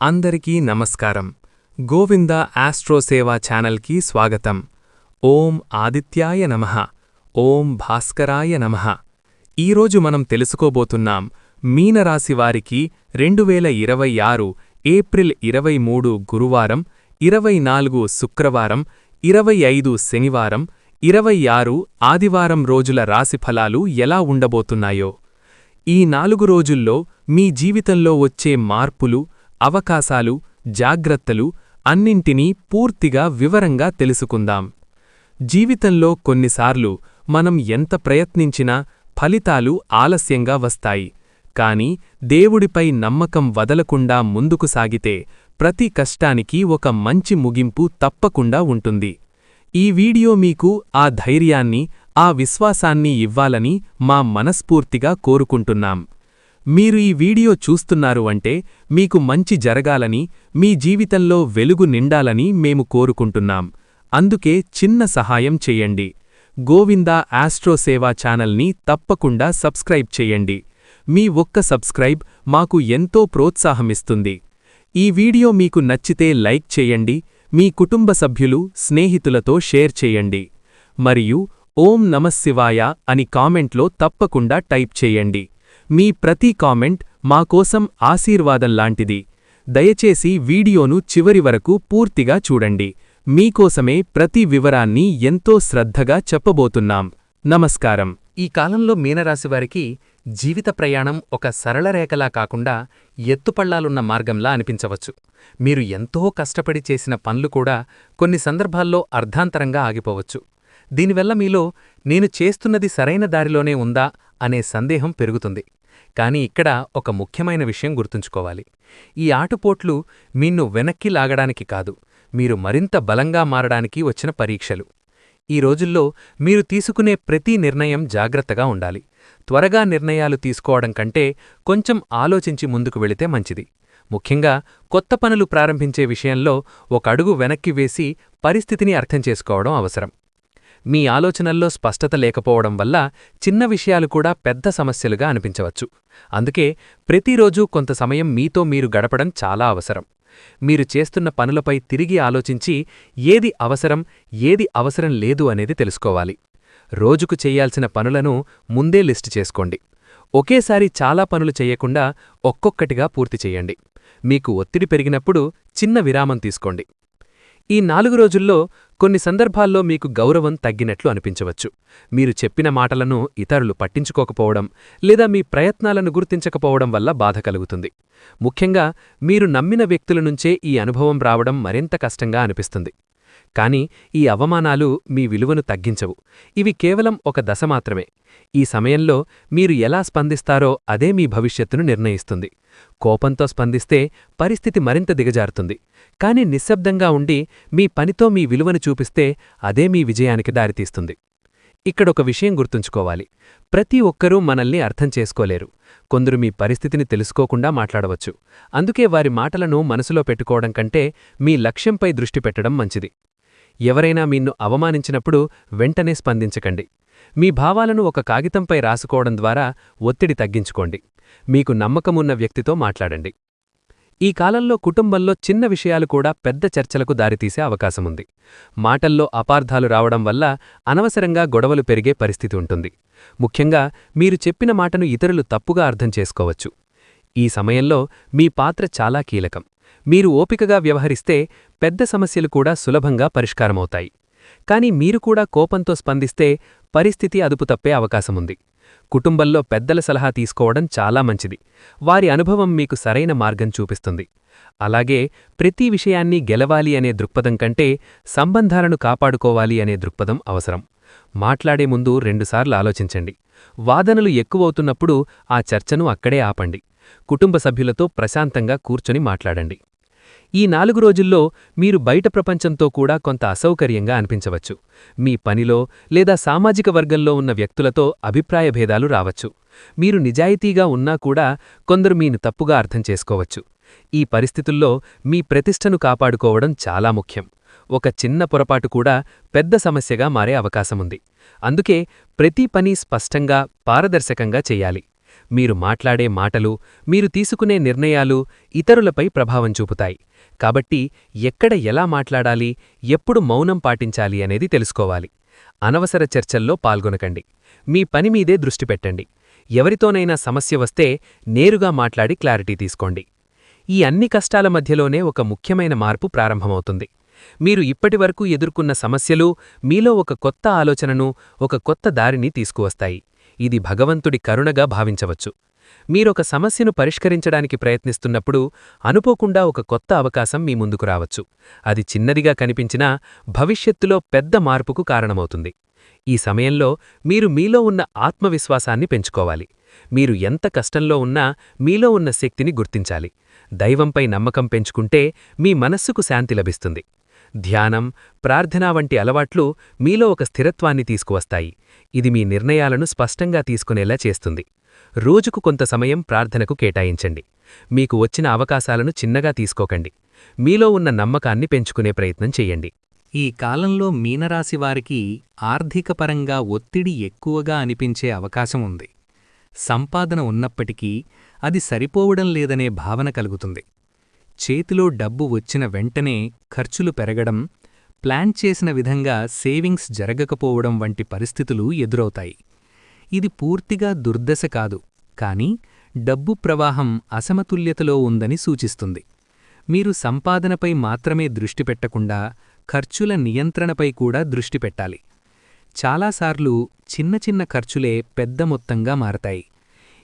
అందరికీ నమస్కారం. గోవింద ఆస్ట్రోసేవ ఛానల్కి స్వాగతం. ఓం ఆదిత్యాయ నమః. ఓం భాస్కరాయ నమః. ఈరోజు మనం తెలుసుకోబోతున్నాం మీనరాశివారికి 2026 ఏప్రిల్ 23 గురువారం, 24 శుక్రవారం, 25 శనివారం, 26 ఆదివారం రోజుల రాశిఫలాలు ఎలా ఉండబోతున్నాయో. ఈ 4 రోజుల్లో మీ జీవితంలో వచ్చే మార్పులు, అవకాశాలు, జాగ్రత్తలు అన్నింటినీ పూర్తిగా వివరంగా తెలుసుకుందాం. జీవితంలో కొన్నిసార్లు మనం ఎంత ప్రయత్నించినా ఫలితాలు ఆలస్యంగా వస్తాయి. కాని దేవుడిపై నమ్మకం వదలకుండా ముందుకు సాగితే ప్రతి కష్టానికి ఒక మంచి ముగింపు తప్పకుండా ఉంటుంది. ఈ వీడియో మీకు ఆ ధైర్యాన్ని, ఆ విశ్వాసాన్ని ఇవ్వాలని మా మనస్ఫూర్తిగా కోరుకుంటున్నాం. మీరు ఈ వీడియో చూస్తున్నారు అంటే మీకు మంచి జరగాలని, మీ జీవితంలో వెలుగు నిండాలని మేము కోరుకుంటున్నాం. అందుకే చిన్న సహాయం చెయ్యండి. గోవింద ఆస్ట్రోసేవ ఛానల్ని తప్పకుండా సబ్స్క్రైబ్ చెయ్యండి. మీ ఒక్క సబ్స్క్రైబ్ మాకు ఎంతో ప్రోత్సాహమిస్తుంది. ఈ వీడియో మీకు నచ్చితే లైక్ చేయండి, మీ కుటుంబ సభ్యులు, స్నేహితులతో షేర్ చేయండి. మరియు ఓం నమఃశివాయ అని కామెంట్లో తప్పకుండా టైప్ చేయండి. మీ ప్రతి కామెంట్ మాకోసం ఆశీర్వాదంలాంటిది. దయచేసి వీడియోను చివరి వరకు పూర్తిగా చూడండి. మీకోసమే ప్రతి వివరాన్ని ఎంతో శ్రద్ధగా చెప్పబోతున్నాం. నమస్కారం. ఈ కాలంలో మీనరాశివారికి జీవిత ప్రయాణం ఒక సరళ రేఖలా కాకుండా ఎత్తుపళ్లాలున్న మార్గంలా అనిపించవచ్చు. మీరు ఎంతో కష్టపడి చేసిన పనులు కూడా కొన్ని సందర్భాల్లో అర్ధాంతరంగా ఆగిపోవచ్చు. దీనివల్ల మీలో నేను చేస్తున్నది సరైన దారిలోనే ఉందా అనే సందేహం పెరుగుతుంది. కాని ఇక్కడ ఒక ముఖ్యమైన విషయం గుర్తుంచుకోవాలి. ఈ ఆటుపోట్లు మీన్ను వెనక్కి లాగడానికి కాదు, మీరు మరింత బలంగా మారడానికి వచ్చిన పరీక్షలు. ఈ రోజుల్లో మీరు తీసుకునే ప్రతి నిర్ణయం జాగ్రత్తగా ఉండాలి. త్వరగా నిర్ణయాలు తీసుకోవడం కంటే కొంచెం ఆలోచించి ముందుకు వెళితే మంచిది. ముఖ్యంగా కొత్త పనులు ప్రారంభించే విషయంలో ఒక అడుగు వెనక్కి వేసి పరిస్థితిని అర్థం చేసుకోవడం అవసరం. మీ ఆలోచనల్లో స్పష్టత లేకపోవడం వల్ల చిన్న విషయాలు కూడా పెద్ద సమస్యలుగా అనిపించవచ్చు. అందుకే ప్రతిరోజూ కొంత సమయం మీతో మీరు గడపడం చాలా అవసరం. మీరు చేస్తున్న పనులపై తిరిగి ఆలోచించి ఏది అవసరం, ఏది అవసరం లేదు అనేది తెలుసుకోవాలి. రోజుకు చెయ్యాల్సిన పనులను ముందే లిస్టు చేసుకోండి. ఒకేసారి చాలా పనులు చెయ్యకుండా ఒక్కొక్కటిగా పూర్తి చెయ్యండి. మీకు ఒత్తిడి పెరిగినప్పుడు చిన్న విరామం తీసుకోండి. ఈ 4 రోజుల్లో కొన్ని సందర్భాల్లో మీకు గౌరవం తగ్గినట్లు అనిపించవచ్చు. మీరు చెప్పిన మాటలను ఇతరులు పట్టించుకోకపోవడం లేదా మీ ప్రయత్నాలను గుర్తించకపోవడం వల్ల బాధ కలుగుతుంది. ముఖ్యంగా మీరు నమ్మిన వ్యక్తుల నుంచే ఈ అనుభవం రావడం మరింత కష్టంగా అనిపిస్తుంది. కాని ఈ అవమానాలు మీ విలువను తగ్గించవు. ఇవి కేవలం ఒక దశ మాత్రమే. ఈ సమయంలో మీరు ఎలా స్పందిస్తారో అదే మీ భవిష్యత్తును నిర్ణయిస్తుంది. కోపంతో స్పందిస్తే పరిస్థితి మరింత దిగజారుతుంది. కాని నిశ్శబ్దంగా ఉండి మీ పనితో మీ విలువను చూపిస్తే అదే మీ విజయానికి దారితీస్తుంది. ఇక్కడొక విషయం గుర్తుంచుకోవాలి. ప్రతి ఒక్కరూ మనల్ని అర్థం చేసుకోలేరు. కొందరు మీ పరిస్థితిని తెలుసుకోకుండా మాట్లాడవచ్చు. అందుకే వారి మాటలను మనసులో పెట్టుకోవడం కంటే మీ లక్ష్యంపై దృష్టి పెట్టడం మంచిది. ఎవరైనా మీన్ను అవమానించినప్పుడు వెంటనే స్పందించకండి. మీ భావాలను ఒక కాగితంపై రాసుకోవడం ద్వారా ఒత్తిడి తగ్గించుకోండి. మీకు నమ్మకమున్న వ్యక్తితో మాట్లాడండి. ఈ కాలంలో కుటుంబంలో చిన్న విషయాలు కూడా పెద్ద చర్చలకు దారితీసే అవకాశముంది. మాటల్లో అపార్థాలు రావడం వల్ల అనవసరంగా గొడవలు పెరిగే పరిస్థితి ఉంటుంది. ముఖ్యంగా మీరు చెప్పిన మాటను ఇతరులు తప్పుగా అర్థం చేసుకోవచ్చు. ఈ సమయంలో మీ పాత్ర చాలా కీలకం. మీరు ఓపికగా వ్యవహరిస్తే పెద్ద సమస్యలు కూడా సులభంగా పరిష్కారమవుతాయి. కాని మీరు కూడా కోపంతో స్పందిస్తే పరిస్థితి అదుపు తప్పే అవకాశముంది. కుటుంబంలో పెద్దల సలహా తీసుకోవడం చాలా మంచిది. వారి అనుభవం మీకు సరైన మార్గం చూపిస్తుంది. అలాగే ప్రతి విషయాన్ని గెలవాలి అనే దృక్పథం కంటే సంబంధాలను కాపాడుకోవాలి అనే దృక్పథం అవసరం. మాట్లాడే ముందు 2 సార్లు ఆలోచించండి. వాదనలు ఎక్కువవుతున్నప్పుడు ఆ చర్చను అక్కడే ఆపండి. కుటుంబ సభ్యులతో ప్రశాంతంగా కూర్చొని మాట్లాడండి. ఈ 4 రోజుల్లో మీరు బయట ప్రపంచంతో కూడా కొంత అసౌకర్యంగా అనిపించవచ్చు. మీ పనిలో లేదా సామాజిక వర్గంలో ఉన్న వ్యక్తులతో అభిప్రాయ భేదాలు రావచ్చు. మీరు నిజాయితీగా ఉన్నా కూడా కొందరు మీను తప్పుగా అర్థం చేసుకోవచ్చు. ఈ పరిస్థితుల్లో మీ ప్రతిష్టను కాపాడుకోవడం చాలా ముఖ్యం. ఒక చిన్న పొరపాటు కూడా పెద్ద సమస్యగా మారే అవకాశముంది. అందుకే ప్రతి పని స్పష్టంగా, పారదర్శకంగా చెయ్యాలి. మీరు మాట్లాడే మాటలు, మీరు తీసుకునే నిర్ణయాలు ఇతరులపై ప్రభావం చూపుతాయి. కాబట్టి ఎక్కడ ఎలా మాట్లాడాలి, ఎప్పుడు మౌనం పాటించాలి అనేది తెలుసుకోవాలి. అనవసర చర్చల్లో పాల్గొనకండి. మీ పని మీదే దృష్టి పెట్టండి. ఎవరితోనైనా సమస్య వస్తే నేరుగా మాట్లాడి క్లారిటీ తీసుకోండి. ఈ అన్ని కష్టాల మధ్యలోనే ఒక ముఖ్యమైన మార్పు ప్రారంభమవుతుంది. మీరు ఇప్పటివరకు ఎదుర్కొన్న సమస్యలు మీలో ఒక కొత్త ఆలోచనను, ఒక కొత్త దారిని తీసుకువస్తాయి. ఇది భగవంతుడి కరుణగా భావించవచ్చు. మీరొక సమస్యను పరిష్కరించడానికి ప్రయత్నిస్తున్నప్పుడు అనుకోకుండా ఒక కొత్త అవకాశం మీ ముందుకు రావచ్చు. అది చిన్నదిగా కనిపించినా భవిష్యత్తులో పెద్ద మార్పుకు కారణమవుతుంది. ఈ సమయంలో మీరు మీలో ఉన్న ఆత్మవిశ్వాసాన్ని పెంచుకోవాలి. మీరు ఎంత కష్టంలో ఉన్నా మీలో ఉన్న శక్తిని గుర్తించాలి. దైవంపై నమ్మకం పెంచుకుంటే మీ మనస్సుకు శాంతి లభిస్తుంది. ధ్యానం, ప్రార్థన వంటి అలవాట్లు మీలో ఒక స్థిరత్వాన్ని తీసుకువస్తాయి. ఇది మీ నిర్ణయాలను స్పష్టంగా తీసుకునేలా చేస్తుంది. రోజుకు కొంత సమయం ప్రార్థనకు కేటాయించండి. మీకు వచ్చిన అవకాశాలను చిన్నగా తీసుకోకండి. మీలో ఉన్న నమ్మకాన్ని పెంచుకునే ప్రయత్నం చెయ్యండి. ఈ కాలంలో మీనరాశివారికి ఆర్థికపరంగా ఒత్తిడి ఎక్కువగా అనిపించే అవకాశం ఉంది. సంపాదన ఉన్నప్పటికీ అది సరిపోవడం లేదనే భావన కలుగుతుంది. చేతిలో డబ్బు వచ్చిన వెంటనే ఖర్చులు పెరగడం, ప్లాన్ చేసిన విధంగా సేవింగ్స్ జరగకపోవడం వంటి పరిస్థితులు ఎదురవుతాయి. ఇది పూర్తిగా దుర్దశ కాదు, కానీ డబ్బు ప్రవాహం అసమతుల్యతలో ఉందని సూచిస్తుంది. మీరు సంపాదనపై మాత్రమే దృష్టి పెట్టకుండా ఖర్చుల నియంత్రణపై కూడా దృష్టి పెట్టాలి. చాలాసార్లు చిన్న చిన్న ఖర్చులే పెద్ద మొత్తంగా మారతాయి.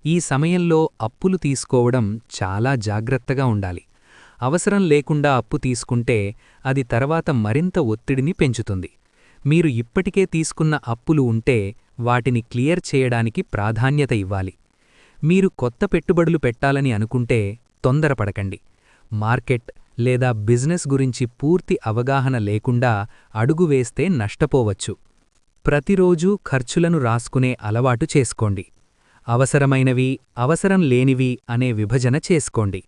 ఈ సమయంలో అప్పులు తీసుకోవడం చాలా జాగ్రత్తగా ఉండాలి. అవసరం లేకుండా అప్పు తీసుకుంటే అది తర్వాత మరింత ఒత్తిడిని పెంచుతుంది. మీరు ఇప్పటికే తీసుకున్న అప్పులు ఉంటే వాటిని క్లియర్ చేయడానికి ప్రాధాన్యత ఇవ్వాలి. మీరు కొత్త పెట్టుబడులు పెట్టాలని అనుకుంటే తొందరపడకండి. మార్కెట్ లేదా బిజినెస్ గురించి పూర్తి అవగాహన లేకుండా అడుగు వేస్తే నష్టపోవచ్చు. ప్రతిరోజూ ఖర్చులను రాసుకునే అలవాటు చేసుకోండి. అవసరమైనవి, అవసరం లేనివి అనే విభజన చేసుకోండి.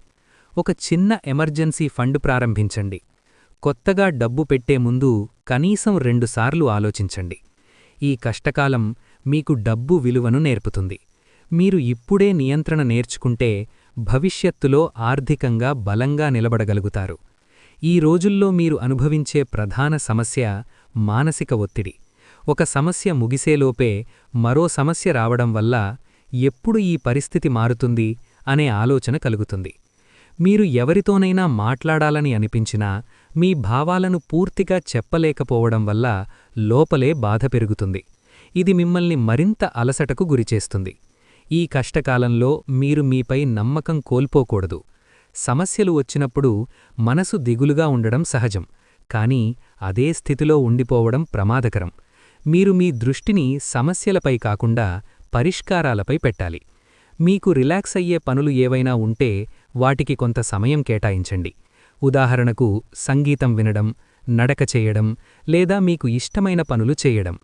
ఒక చిన్న ఎమర్జెన్సీ ఫండ్ ప్రారంభించండి. కొత్తగా డబ్బు పెట్టే ముందు కనీసం 2 సార్లు ఆలోచించండి. ఈ కష్టకాలం మీకు డబ్బు విలువను నేర్పుతుంది. మీరు ఇప్పుడే నియంత్రణ నేర్చుకుంటే భవిష్యత్తులో ఆర్థికంగా బలంగా నిలబడగలుగుతారు. ఈ రోజుల్లో మీరు అనుభవించే ప్రధాన సమస్య మానసిక ఒత్తిడి. ఒక సమస్య ముగిసేలోపే మరో సమస్య రావడం వల్ల ఎప్పుడు ఈ పరిస్థితి మారుతుంది అనే ఆలోచన కలుగుతుంది. మీరు ఎవరితోనైనా మాట్లాడాలని అనిపించినా మీ భావాలను పూర్తిగా చెప్పలేకపోవడం వల్ల లోపలే బాధ పెరుగుతుంది. ఇది మిమ్మల్ని మరింత అలసటకు గురిచేస్తుంది. ఈ కష్టకాలంలో మీరు మీపై నమ్మకం కోల్పోకూడదు. సమస్యలు వచ్చినప్పుడు మనసు దిగులుగా ఉండడం సహజం, కానీ అదే స్థితిలో ఉండిపోవడం ప్రమాదకరం. మీరు మీ దృష్టిని సమస్యలపై కాకుండా పరిష్కారాలపై పెట్టాలి. మీకు రిలాక్స్ అయ్యే పనులు ఏవైనా ఉంటే వాటికి కొంత సమయం కేటాయించండి. ఉదాహరణకు సంగీతం వినడం, నడక చేయడం లేదా మీకు ఇష్టమైన పనులు చేయడం.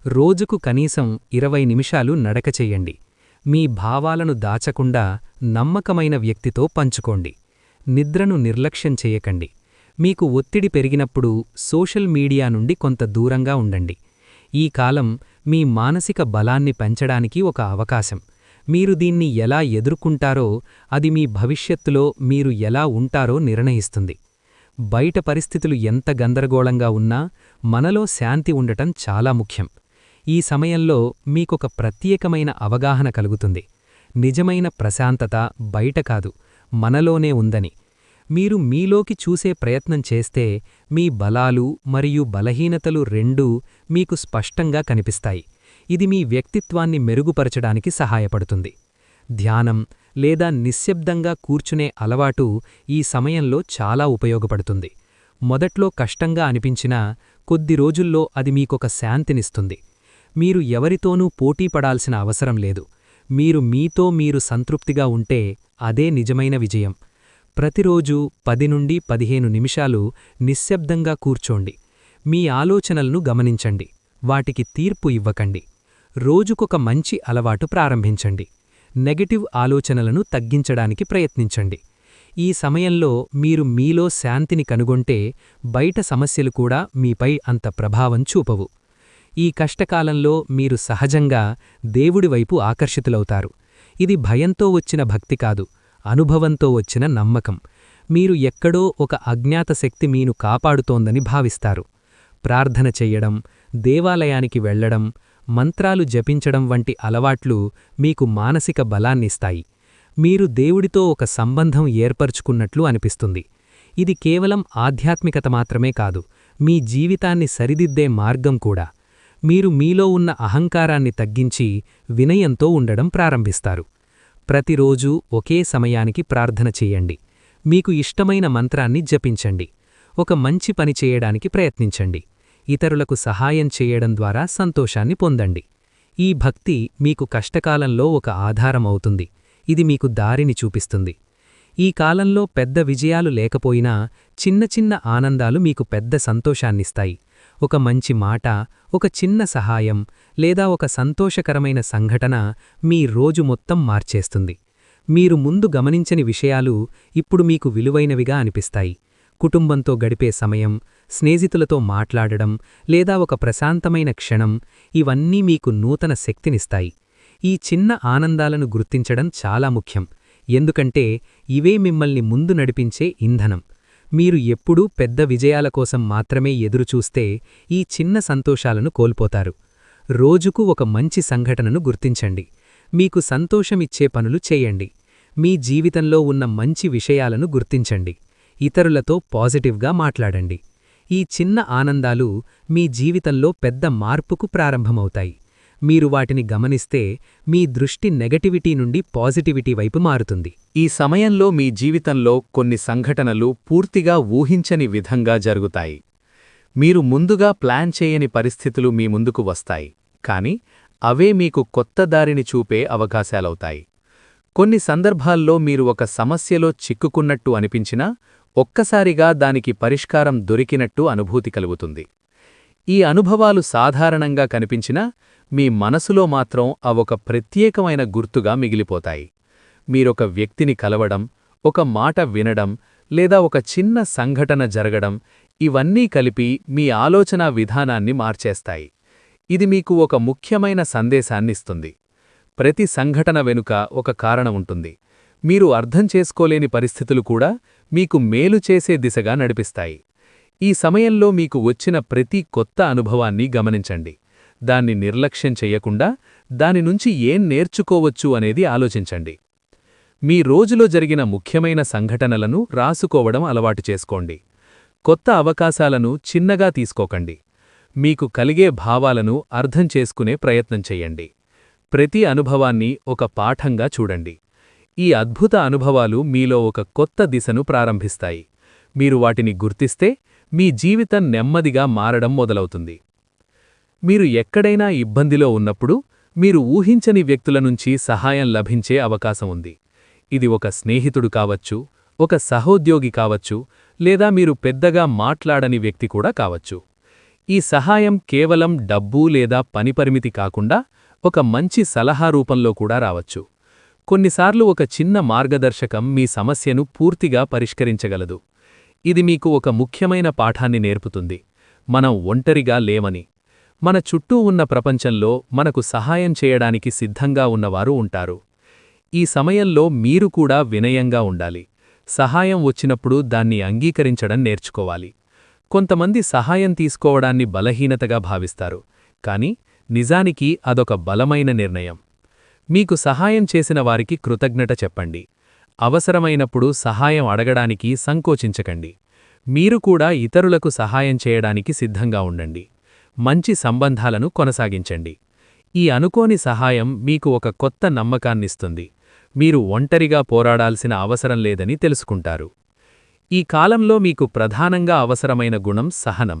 రోజుకు కనీసం 20 నిమిషాలు నడక చెయ్యండి. మీ భావాలను దాచకుండా నమ్మకమైన వ్యక్తితో పంచుకోండి. నిద్రను నిర్లక్ష్యం చేయకండి. మీకు ఒత్తిడి పెరిగినప్పుడు సోషల్ మీడియా నుండి కొంత దూరంగా ఉండండి. ఈ కాలం మీ మానసిక బలాన్ని పెంచడానికి ఒక అవకాశం. మీరు దీన్ని ఎలా ఎదుర్కొంటారో అది మీ భవిష్యత్తులో మీరు ఎలా ఉంటారో నిర్ణయిస్తుంది. బయట పరిస్థితులు ఎంత గందరగోళంగా ఉన్నా మనలో శాంతి ఉండటం చాలా ముఖ్యం. ఈ సమయంలో మీకొక ప్రత్యేకమైన అవగాహన కలుగుతుంది. నిజమైన ప్రశాంతత బయట కాదు, మనలోనే ఉందని. మీరు మీలోకి చూసే ప్రయత్నం చేస్తే మీ బలాలు మరియు బలహీనతలు రెండూ మీకు స్పష్టంగా కనిపిస్తాయి. ఇది మీ వ్యక్తిత్వాన్ని మెరుగుపరచడానికి సహాయపడుతుంది. ధ్యానం లేదా నిశ్శబ్దంగా కూర్చునే అలవాటు ఈ సమయంలో చాలా ఉపయోగపడుతుంది. మొదట్లో కష్టంగా అనిపించినా కొద్ది రోజుల్లో అది మీకొక శాంతినిస్తుంది. మీరు ఎవరితోనూ పోటీపడాల్సిన అవసరం లేదు. మీరు మీతో మీరు సంతృప్తిగా ఉంటే అదే నిజమైన విజయం. ప్రతిరోజూ 10 నుండి 15 నిమిషాలు నిశ్శబ్దంగా కూర్చోండి. మీ ఆలోచనలను గమనించండి, వాటికి తీర్పు ఇవ్వకండి. రోజుకొక మంచి అలవాటు ప్రారంభించండి. నెగటివ్ ఆలోచనలను తగ్గించడానికి ప్రయత్నించండి. ఈ సమయంలో మీరు మీలో శాంతిని కనుగొంటే బయట సమస్యలు కూడా మీపై అంత ప్రభావం చూపవు. ఈ కష్టకాలంలో మీరు సహజంగా దేవుడివైపు ఆకర్షితులవుతారు. ఇది భయంతో వచ్చిన భక్తి కాదు, అనుభవంతో వచ్చిన నమ్మకం. మీరు ఎక్కడో ఒక అజ్ఞాత శక్తి మీను కాపాడుతోందని భావిస్తారు. ప్రార్థన చెయ్యడం, దేవాలయానికి వెళ్లడం, మంత్రాలు జపించడం వంటి అలవాట్లు మీకు మానసిక బలాన్నిస్తాయి. మీరు దేవుడితో ఒక సంబంధం ఏర్పరుచుకున్నట్లు అనిపిస్తుంది. ఇది కేవలం ఆధ్యాత్మికత మాత్రమే కాదు, మీ జీవితాన్ని సరిదిద్దే మార్గం కూడా. మీరు మీలో ఉన్న అహంకారాన్ని తగ్గించి వినయంతో ఉండడం ప్రారంభిస్తారు. ప్రతిరోజూ ఒకే సమయానికి ప్రార్థన చెయ్యండి. మీకు ఇష్టమైన మంత్రాన్ని జపించండి. ఒక మంచి పని చేయడానికి ప్రయత్నించండి. ఇతరులకు సహాయం చేయడం ద్వారా సంతోషాన్ని పొందండి. ఈ భక్తి మీకు కష్టకాలంలో ఒక ఆధారమవుతుంది. ఇది మీకు దారిని చూపిస్తుంది. ఈ కాలంలో పెద్ద విజయాలు లేకపోయినా చిన్న చిన్న ఆనందాలు మీకు పెద్ద సంతోషాన్నిస్తాయి. ఒక మంచి మాట, ఒక చిన్న సహాయం, లేదా ఒక సంతోషకరమైన సంఘటన మీ రోజు మొత్తం మార్చేస్తుంది. మీరు ముందు గమనించని విషయాలు ఇప్పుడు మీకు విలువైనవిగా అనిపిస్తాయి. కుటుంబంతో గడిపే సమయం, స్నేహితులతో మాట్లాడడం, లేదా ఒక ప్రశాంతమైన క్షణం, ఇవన్నీ మీకు నూతన శక్తినిస్తాయి. ఈ చిన్న ఆనందాలను గుర్తించడం చాలా ముఖ్యం, ఎందుకంటే ఇవే మిమ్మల్ని ముందు నడిపించే ఇంధనం. మీరు ఎప్పుడూ పెద్ద విజయాల కోసం మాత్రమే ఎదురుచూస్తే ఈ చిన్న సంతోషాలను కోల్పోతారు. రోజుకు ఒక మంచి సంఘటనను గుర్తించండి. మీకు సంతోషమిచ్చే పనులు చేయండి. మీ జీవితంలో ఉన్న మంచి విషయాలను గుర్తించండి. ఇతరులతో పాజిటివ్గా మాట్లాడండి. ఈ చిన్న ఆనందాలు మీ జీవితంలో పెద్ద మార్పుకు ప్రారంభమవుతాయి. మీరు వాటిని గమనిస్తే మీ దృష్టి నెగటివిటీ నుండి పాజిటివిటీ వైపు మారుతుంది. ఈ సమయంలో మీ జీవితంలో కొన్ని సంఘటనలు పూర్తిగా ఊహించని విధంగా జరుగుతాయి. మీరు ముందుగా ప్లాన్ చేయని పరిస్థితులు మీ ముందుకు వస్తాయి, కాని అవే మీకు కొత్త దారిని చూపే అవకాశాలవుతాయి. కొన్ని సందర్భాల్లో మీరు ఒక సమస్యలో చిక్కుకున్నట్టు అనిపించినా ఒక్కసారిగా దానికి పరిష్కారం దొరికినట్టు అనుభూతి కలుగుతుంది. ఈ అనుభవాలు సాధారణంగా కనిపించినా మీ మనసులో మాత్రం అవొక ప్రత్యేకమైన గుర్తుగా మిగిలిపోతాయి. మీరొక వ్యక్తిని కలవడం, ఒక మాట వినడం, లేదా ఒక చిన్న సంఘటన జరగడం, ఇవన్నీ కలిపి మీ ఆలోచనా విధానాన్ని మార్చేస్తాయి. ఇది మీకు ఒక ముఖ్యమైన సందేశాన్నిస్తుంది. ప్రతి సంఘటన వెనుక ఒక కారణం ఉంటుంది. మీరు అర్థం చేసుకోలేని పరిస్థితులు కూడా మీకు మేలు చేసే దిశగా నడిపిస్తాయి. ఈ సమయంలో మీకు వచ్చిన ప్రతి కొత్త అనుభవాన్ని గమనించండి. దాన్ని నిర్లక్ష్యం చెయ్యకుండా దాని నుంచి ఏం నేర్చుకోవచ్చు అనేది ఆలోచించండి. మీ రోజులో జరిగిన ముఖ్యమైన సంఘటనలను రాసుకోవడం అలవాటు చేసుకోండి. కొత్త అవకాశాలను చిన్నగా తీసుకోకండి. మీకు కలిగే భావాలను అర్థం చేసుకునే ప్రయత్నం చెయ్యండి. ప్రతి అనుభవాన్ని ఒక పాఠంగా చూడండి. ఈ అద్భుత అనుభవాలు మీలో ఒక కొత్త దిశను ప్రారంభిస్తాయి. మీరు వాటిని గుర్తిస్తే మీ జీవితం నెమ్మదిగా మారడం మొదలవుతుంది. మీరు ఎక్కడైనా ఇబ్బందిలో ఉన్నప్పుడు మీరు ఊహించని వ్యక్తుల నుంచి సహాయం లభించే అవకాశం ఉంది. ఇది ఒక స్నేహితుడు కావచ్చు, ఒక సహోద్యోగి కావచ్చు, లేదా మీరు పెద్దగా మాట్లాడని వ్యక్తి కూడా కావచ్చు. ఈ సహాయం కేవలం డబ్బు లేదా పనిపరిమితి కాకుండా ఒక మంచి సలహా రూపంలో కూడా రావచ్చు. కొన్నిసార్లు ఒక చిన్న మార్గదర్శకం మీ సమస్యను పూర్తిగా పరిష్కరించగలదు. ఇది మీకు ఒక ముఖ్యమైన పాఠాన్ని నేర్పుతుంది. మనం ఒంటరిగా లేమని. మన చుట్టూ ఉన్న ప్రపంచంలో మనకు సహాయం చేయడానికి సిద్ధంగా ఉన్నవారు ఉంటారు. ఈ సమయంలో మీరు కూడా వినయంగా ఉండాలి. సహాయం వచ్చినప్పుడు దాన్ని అంగీకరించడం నేర్చుకోవాలి. కొంతమంది సహాయం తీసుకోవడాన్ని బలహీనతగా భావిస్తారు, కాని నిజానికి అదొక బలమైన నిర్ణయం. మీకు సహాయం చేసిన వారికి కృతజ్ఞత చెప్పండి. అవసరమైనప్పుడు సహాయం అడగడానికి సంకోచించకండి. మీరు కూడా ఇతరులకు సహాయం చేయడానికి సిద్ధంగా ఉండండి. మంచి సంబంధాలను కొనసాగించండి. ఈ అనుకోని సహాయం మీకు ఒక కొత్త నమ్మకాన్నిస్తుంది. మీరు ఒంటరిగా పోరాడాల్సిన అవసరం లేదని తెలుసుకుంటారు. ఈ కాలంలో మీకు ప్రధానంగా అవసరమైన గుణం సహనం.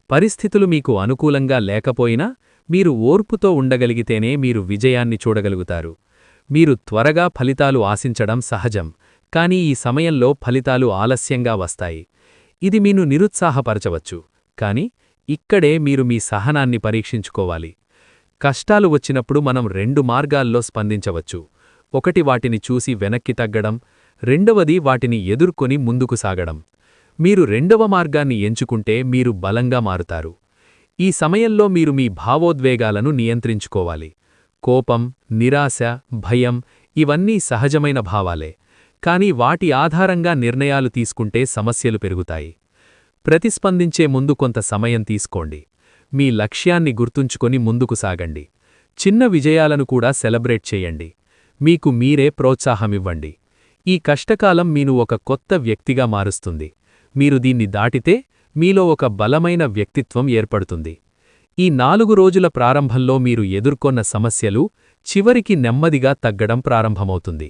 పరిస్థితులు మీకు అనుకూలంగా లేకపోయినా మీరు ఓర్పుతో ఉండగలిగితేనే మీరు విజయాన్ని చూడగలుగుతారు. మీరు త్వరగా ఫలితాలు ఆశించడం సహజం, కానీ ఈ సమయంలో ఫలితాలు ఆలస్యంగా వస్తాయి. ఇది మీను నిరుత్సాహపరచవచ్చు, కాని ఇక్కడే మీరు మీ సహనాన్ని పరీక్షించుకోవాలి. కష్టాలు వచ్చినప్పుడు మనం 2 మార్గాల్లో స్పందించవచ్చు. ఒకటి వాటిని చూసి వెనక్కి తగ్గడం, రెండవది వాటిని ఎదుర్కొని ముందుకు సాగడం. మీరు రెండవ మార్గాన్ని ఎంచుకుంటే మీరు బలంగా మారుతారు. ఈ సమయంలో మీరు మీ భావోద్వేగాలను నియంత్రించుకోవాలి. కోపం, నిరాశ, భయం ఇవన్నీ సహజమైన భావాలే. కానీ వాటి ఆధారంగా నిర్ణయాలు తీసుకుంటే సమస్యలు పెరుగుతాయి. ప్రతిస్పందించే ముందు కొంత సమయం తీసుకోండి. మీ లక్ష్యాన్ని గుర్తుంచుకొని ముందుకు సాగండి. చిన్న విజయాలను కూడా సెలబ్రేట్ చేయండి. మీకు మీరే ప్రోత్సాహమివ్వండి. ఈ కష్టకాలం మీను ఒక కొత్త వ్యక్తిగా మారుస్తుంది. మీరు దీన్ని దాటితే మీలో ఒక బలమైన వ్యక్తిత్వం ఏర్పడుతుంది. ఈ 4 రోజుల ప్రారంభంలో మీరు ఎదుర్కొన్న సమస్యలు చివరికి నెమ్మదిగా తగ్గడం ప్రారంభమవుతుంది.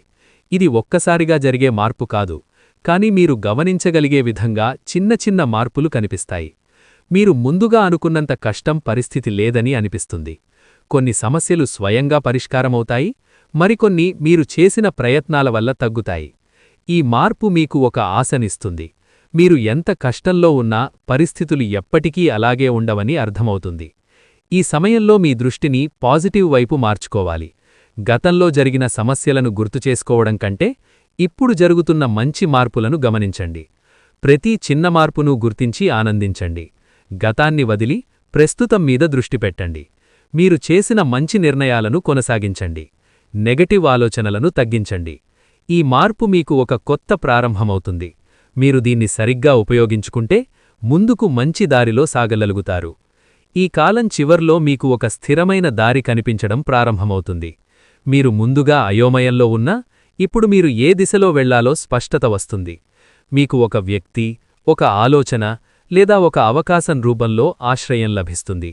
ఇది ఒక్కసారిగా జరిగే మార్పు కాదు, కానీ మీరు గమనించగలిగే విధంగా చిన్న చిన్న మార్పులు కనిపిస్తాయి. మీరు ముందుగా అనుకున్నంత కష్టం పరిస్థితి లేదని అనిపిస్తుంది. కొన్ని సమస్యలు స్వయంగా పరిష్కారమవుతాయి, మరికొన్ని మీరు చేసిన ప్రయత్నాల వల్ల తగ్గుతాయి. ఈ మార్పు మీకు ఒక ఆశనిస్తుంది. మీరు ఎంత కష్టంలో ఉన్నా పరిస్థితులు ఎప్పటికీ అలాగే ఉండవని అర్థమవుతుంది. ఈ సమయంలో మీ దృష్టిని పాజిటివ్ వైపు మార్చుకోవాలి. గతంలో జరిగిన సమస్యలను గుర్తుచేసుకోవడం కంటే ఇప్పుడు జరుగుతున్న మంచి మార్పులను గమనించండి. ప్రతి చిన్న మార్పును గుర్తించి ఆనందించండి. గతాన్ని వదిలి ప్రస్తుతం మీద దృష్టి పెట్టండి. మీరు చేసిన మంచి నిర్ణయాలను కొనసాగించండి. నెగటివ్ ఆలోచనలను తగ్గించండి. ఈ మార్పు మీకు ఒక కొత్త ప్రారంభమవుతుంది. మీరు దీన్ని సరిగ్గా ఉపయోగించుకుంటే ముందుకు మంచి దారిలో సాగగలుగుతారు. ఈ కాలం చివర్లో మీకు ఒక స్థిరమైన దారి కనిపించడం ప్రారంభమవుతుంది. మీరు ముందుగా అయోమయంలో ఉన్నా ఇప్పుడు మీరు ఏ దిశలో వెళ్లాలో స్పష్టత వస్తుంది. మీకు ఒక వ్యక్తి, ఒక ఆలోచన లేదా ఒక అవకాశం రూపంలో ఆశ్రయం లభిస్తుంది.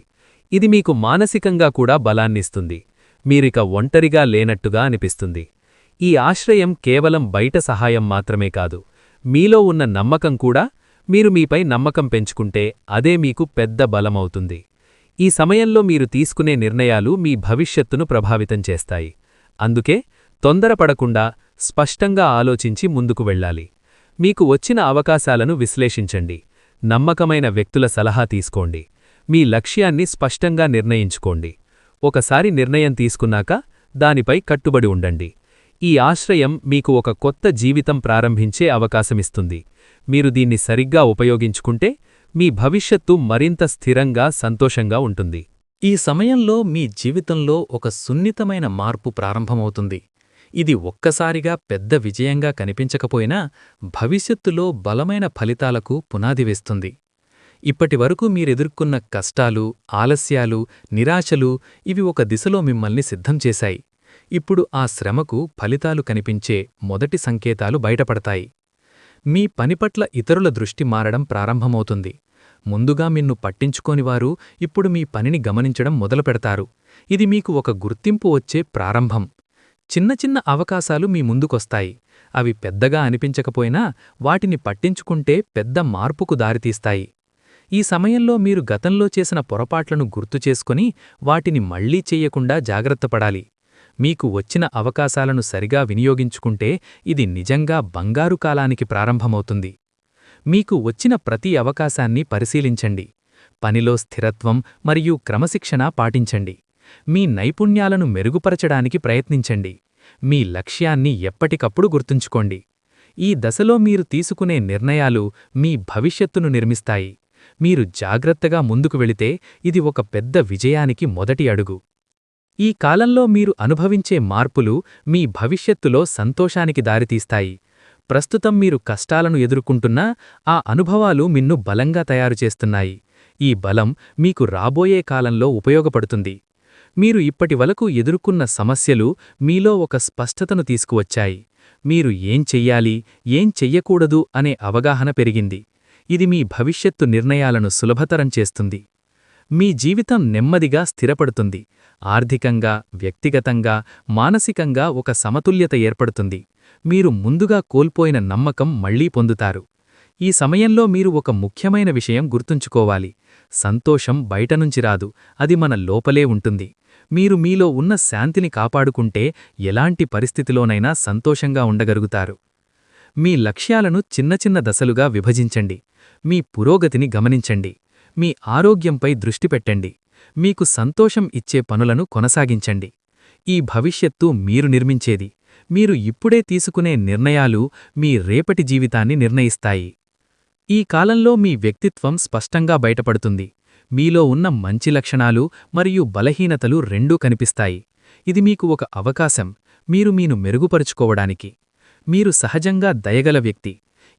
ఇది మీకు మానసికంగా కూడా బలాన్నిస్తుంది. మీరిక ఒంటరిగా లేనట్టుగా అనిపిస్తుంది. ఈ ఆశ్రయం కేవలం బయట సహాయం మాత్రమే కాదు, మీలో ఉన్న నమ్మకం కూడా. మీరు మీపై నమ్మకం పెంచుకుంటే అదే మీకు పెద్ద బలమవుతుంది. ఈ సమయంలో మీరు తీసుకునే నిర్ణయాలు మీ భవిష్యత్తును ప్రభావితం చేస్తాయి. అందుకే తొందరపడకుండా స్పష్టంగా ఆలోచించి ముందుకు వెళ్ళాలి. మీకు వచ్చిన అవకాశాలను విశ్లేషించండి. నమ్మకమైన వ్యక్తుల సలహా తీసుకోండి. మీ లక్ష్యాన్ని స్పష్టంగా నిర్ణయించుకోండి. ఒకసారి నిర్ణయం తీసుకున్నాక దానిపై కట్టుబడి ఉండండి. ఈ ఆశ్రయం మీకు ఒక కొత్త జీవితం ప్రారంభించే అవకాశమిస్తుంది. మీరు దీన్ని సరిగ్గా ఉపయోగించుకుంటే మీ భవిష్యత్తు మరింత స్థిరంగా, సంతోషంగా ఉంటుంది. ఈ సమయంలో మీ జీవితంలో ఒక సున్నితమైన మార్పు ప్రారంభమవుతుంది. ఇది ఒక్కసారిగా పెద్ద విజయంగా కనిపించకపోయినా భవిష్యత్తులో బలమైన ఫలితాలకు పునాది వేస్తుంది. ఇప్పటివరకు మీరెదుర్కొన్న కష్టాలు, ఆలస్యాలు, నిరాశలు ఇవి ఒక దిశలో మిమ్మల్ని సిద్ధం చేశాయి. ఇప్పుడు ఆ శ్రమకు ఫలితాలు కనిపించే మొదటి సంకేతాలు బయటపడతాయి. మీ పనిపట్ల ఇతరుల దృష్టి మారడం ప్రారంభమవుతుంది. ముందుగా మిన్ను పట్టించుకోనివారు ఇప్పుడు మీ పనిని గమనించడం మొదలుపెడతారు. ఇది మీకు ఒక గుర్తింపు వచ్చే ప్రారంభం. చిన్న చిన్న అవకాశాలు మీ ముందుకొస్తాయి. అవి పెద్దగా అనిపించకపోయినా వాటిని పట్టించుకుంటే పెద్ద మార్పుకు దారితీస్తాయి. ఈ సమయంలో మీరు గతంలో చేసిన పొరపాట్లను గుర్తుచేసుకొని వాటిని మళ్లీ చెయ్యకుండా జాగ్రత్తపడాలి. మీకు వచ్చిన అవకాశాలను సరిగా వినియోగించుకుంటే ఇది నిజంగా బంగారు కాలానికి ప్రారంభమవుతుంది. మీకు వచ్చిన ప్రతి అవకాశాన్ని పరిశీలించండి. పనిలో స్థిరత్వం మరియు క్రమశిక్షణ పాటించండి. మీ నైపుణ్యాలను మెరుగుపరచడానికి ప్రయత్నించండి. మీ లక్ష్యాన్ని ఎప్పటికప్పుడు గుర్తుంచుకోండి. ఈ దశలో మీరు తీసుకునే నిర్ణయాలు మీ భవిష్యత్తును నిర్మిస్తాయి. మీరు జాగ్రత్తగా ముందుకు వెళితే ఇది ఒక పెద్ద విజయానికి మొదటి అడుగు. ఈ కాలంలో మీరు అనుభవించే మార్పులు మీ భవిష్యత్తులో సంతోషానికి దారితీస్తాయి. ప్రస్తుతం మీరు కష్టాలను ఎదుర్కొంటున్నా ఆ అనుభవాలు మిన్ను బలంగా తయారుచేస్తున్నాయి. ఈ బలం మీకు రాబోయే కాలంలో ఉపయోగపడుతుంది. మీరు ఇప్పటివరకు ఎదుర్కొన్న సమస్యలు మీలో ఒక స్పష్టతను తీసుకువచ్చాయి. మీరు ఏం చెయ్యాలి, ఏం చెయ్యకూడదు అనే అవగాహన పెరిగింది. ఇది మీ భవిష్యత్తు నిర్ణయాలను సులభతరం చేస్తుంది. మీ జీవితం నెమ్మదిగా స్థిరపడుతుంది. ఆర్థికంగా, వ్యక్తిగతంగా, మానసికంగా ఒక సమతుల్యత ఏర్పడుతుంది. మీరు ముందుగా కోల్పోయిన నమ్మకం మళ్లీ పొందుతారు. ఈ సమయంలో మీరు ఒక ముఖ్యమైన విషయం గుర్తుంచుకోవాలి. సంతోషం బయటనుంచి రాదు, అది మన లోపలే ఉంటుంది. మీరు మీలో ఉన్న శాంతిని కాపాడుకుంటే ఎలాంటి పరిస్థితిలోనైనా సంతోషంగా ఉండగలుగుతారు. మీ లక్ష్యాలను చిన్న చిన్న దశలుగా విభజించండి. మీ పురోగతిని గమనించండి. మీ ఆరోగ్యంపై దృష్టి పెట్టండి. మీకు సంతోషం ఇచ్చే పనులను కొనసాగించండి. ఈ భవిష్యత్తు మీరు నిర్మించేది. మీరు ఇప్పుడే తీసుకునే నిర్ణయాలు మీ రేపటి జీవితాన్ని నిర్ణయిస్తాయి. ఈ కాలంలో మీ వ్యక్తిత్వం స్పష్టంగా బయటపడుతుంది. మీలో ఉన్న మంచి లక్షణాలు మరియు బలహీనతలు రెండూ కనిపిస్తాయి. ఇది మీకు ఒక అవకాశం, మీను మెరుగుపరుచుకోవడానికి. మీరు సహజంగా దయగల వ్యక్తి.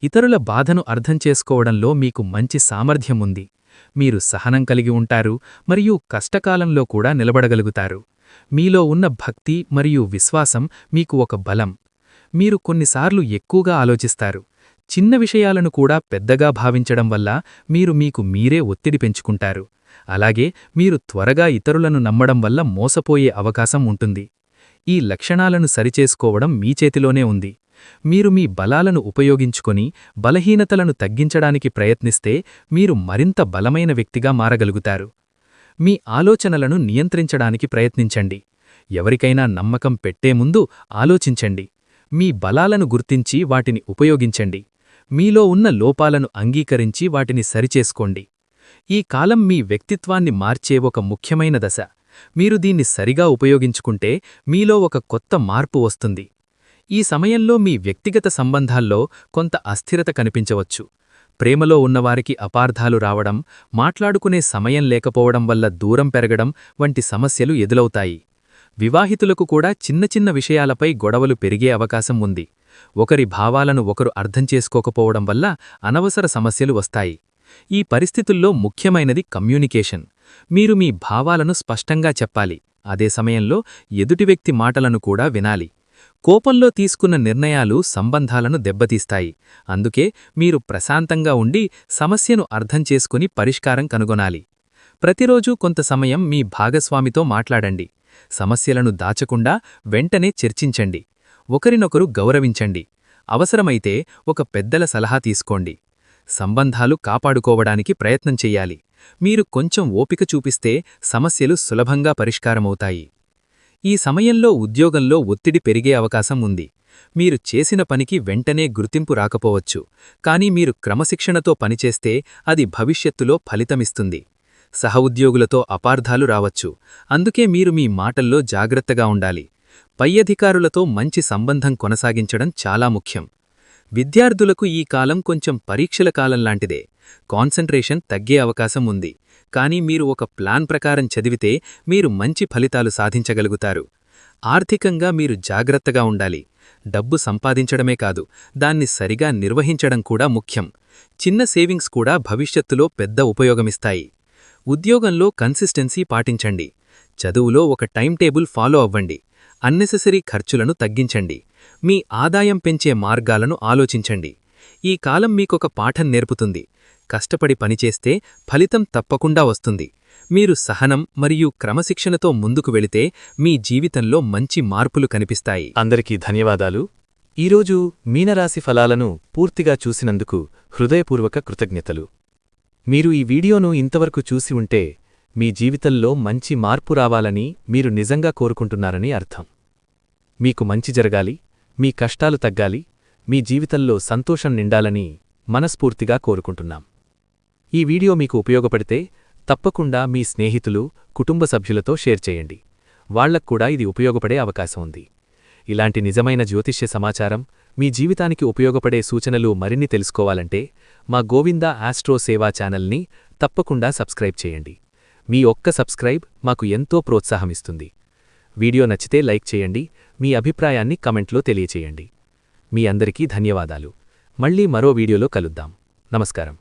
ఇతరుల బాధను అర్థం చేసుకోవడంలో మీకు మంచి సామర్థ్యం ఉంది. మీరు సహనం కలిగి ఉంటారు మరియు కష్టకాలంలో కూడా నిలబడగలుగుతారు. మీలో ఉన్న భక్తి మరియు విశ్వాసం మీకు ఒక బలం. మీరు కొన్నిసార్లు ఎక్కువగా ఆలోచిస్తారు. చిన్న విషయాలను కూడా పెద్దగా భావించడం వల్ల మీకు మీరే ఒత్తిడి పెంచుకుంటారు. అలాగే మీరు త్వరగా ఇతరులను నమ్మడం వల్ల మోసపోయే అవకాశం ఉంటుంది. ఈ లక్షణాలను సరిచేసుకోవడం మీ చేతిలోనే ఉంది. మీరు మీ బలాలను ఉపయోగించుకొని బలహీనతలను తగ్గించడానికి ప్రయత్నిస్తే మీరు మరింత బలమైన వ్యక్తిగా మారగలుగుతారు. మీ ఆలోచనలను నియంత్రించడానికి ప్రయత్నించండి. ఎవరికైనా నమ్మకం పెట్టే ముందు ఆలోచించండి. మీ బలాలను గుర్తించి వాటిని ఉపయోగించండి. మీలో ఉన్న లోపాలను అంగీకరించి వాటిని సరిచేసుకోండి. ఈ కాలం మీ వ్యక్తిత్వాన్ని మార్చే ఒక ముఖ్యమైన దశ. మీరు దీన్ని సరిగా ఉపయోగించుకుంటే మీలో ఒక కొత్త మార్పు వస్తుంది. ఈ సమయంలో మీ వ్యక్తిగత సంబంధాల్లో కొంత అస్థిరత కనిపించవచ్చు. ప్రేమలో ఉన్నవారికి అపార్థాలు రావడం, మాట్లాడుకునే సమయం లేకపోవడం వల్ల దూరం పెరగడం వంటి సమస్యలు ఎదురవుతాయి. వివాహితులకు కూడా చిన్న చిన్న విషయాలపై గొడవలు పెరిగే అవకాశం ఉంది. ఒకరి భావాలను ఒకరు అర్థం చేసుకోకపోవడం వల్ల అనవసర సమస్యలు వస్తాయి. ఈ పరిస్థితుల్లో ముఖ్యమైనది కమ్యూనికేషన్. మీరు మీ భావాలను స్పష్టంగా చెప్పాలి. అదే సమయంలో ఎదుటి వ్యక్తి మాటలను కూడా వినాలి. కోపంలో తీసుకున్న నిర్ణయాలు సంబంధాలను దెబ్బతీస్తాయి. అందుకే మీరు ప్రశాంతంగా ఉండి సమస్యను అర్థం చేసుకుని పరిష్కారం కనుగొనాలి. ప్రతిరోజూ కొంత సమయం మీ భాగస్వామితో మాట్లాడండి. సమస్యలను దాచకుండా వెంటనే చర్చించండి. ఒకరినొకరు గౌరవించండి. అవసరమైతే ఒక పెద్దల సలహా తీసుకోండి. సంబంధాలు కాపాడుకోవడానికి ప్రయత్నం చెయ్యాలి. మీరు కొంచెం ఓపిక చూపిస్తే సమస్యలు సులభంగా పరిష్కారమవుతాయి. ఈ సమయంలో ఉద్యోగంలో ఒత్తిడి పెరిగే అవకాశం ఉంది. మీరు చేసిన పనికి వెంటనే గుర్తింపు రాకపోవచ్చు. కానీ మీరు క్రమశిక్షణతో పనిచేస్తే అది భవిష్యత్తులో ఫలితమిస్తుంది. సహఉద్యోగులతో అపార్థాలు రావచ్చు. అందుకే మీరు మీ మాటల్లో జాగ్రత్తగా ఉండాలి. పై అధికారులతో మంచి సంబంధం కొనసాగించడం చాలా ముఖ్యం. విద్యార్థులకు ఈ కాలం కొంచెం పరీక్షల కాలంలాంటిదే. కాన్సంట్రేషన్ తగ్గే అవకాశం ఉంది. కానీ మీరు ఒక ప్లాన్ ప్రకారం చదివితే మీరు మంచి ఫలితాలు సాధించగలుగుతారు. ఆర్థికంగా మీరు జాగ్రత్తగా ఉండాలి. డబ్బు సంపాదించడమే కాదు, దాన్ని సరిగా నిర్వహించడం కూడా ముఖ్యం. చిన్న సేవింగ్స్ కూడా భవిష్యత్తులో పెద్ద ఉపయోగమిస్తాయి. ఉద్యోగంలో కన్సిస్టెన్సీ పాటించండి. చదువులో ఒక టైం టేబుల్ ఫాలో అవ్వండి. అన్నెసెసరీ ఖర్చులను తగ్గించండి. మీ ఆదాయం పెంచే మార్గాలను ఆలోచించండి. ఈ కాలం మీకొక పాఠం నేర్పుతుంది. కష్టపడి పనిచేస్తే ఫలితం తప్పకుండా వస్తుంది. మీరు సహనం మరియు క్రమశిక్షణతో ముందుకు వెళితే మీ జీవితంలో మంచి మార్పులు కనిపిస్తాయి. అందరికీ ధన్యవాదాలు. ఈరోజు మీనరాశి ఫలాలను పూర్తిగా చూసినందుకు హృదయపూర్వక కృతజ్ఞతలు. మీరు ఈ వీడియోను ఇంతవరకు చూసి ఉంటే మీ జీవితంలో మంచి మార్పు రావాలని మీరు నిజంగా కోరుకుంటున్నారని అర్థం. మీకు మంచి జరగాలి, మీ కష్టాలు తగ్గాలి, మీ జీవితంలో సంతోషం నిండాలని మనస్ఫూర్తిగా కోరుకుంటున్నాం. ఈ వీడియో మీకు ఉపయోగపడితే తప్పకుండా మీ స్నేహితులు, కుటుంబ సభ్యులతో షేర్ చేయండి. వాళ్లక్కూడా ఇది ఉపయోగపడే అవకాశం ఉంది. ఇలాంటి నిజమైన జ్యోతిష్య సమాచారం, మీ జీవితానికి ఉపయోగపడే సూచనలు మరిన్ని తెలుసుకోవాలంటే మా గోవిందా ఆస్ట్రో సేవా ఛానల్ని తప్పకుండా సబ్స్క్రైబ్ చేయండి. మీ ఒక్క సబ్స్క్రైబ్ మాకు ఎంతో ప్రోత్సాహమిస్తుంది. వీడియో నచ్చితే లైక్ చేయండి. మీ అభిప్రాయాన్ని కమెంట్లో తెలియచేయండి. మీ అందరికీ ధన్యవాదాలు. మళ్ళీ మరో వీడియోలో కలుద్దాం. నమస్కారం.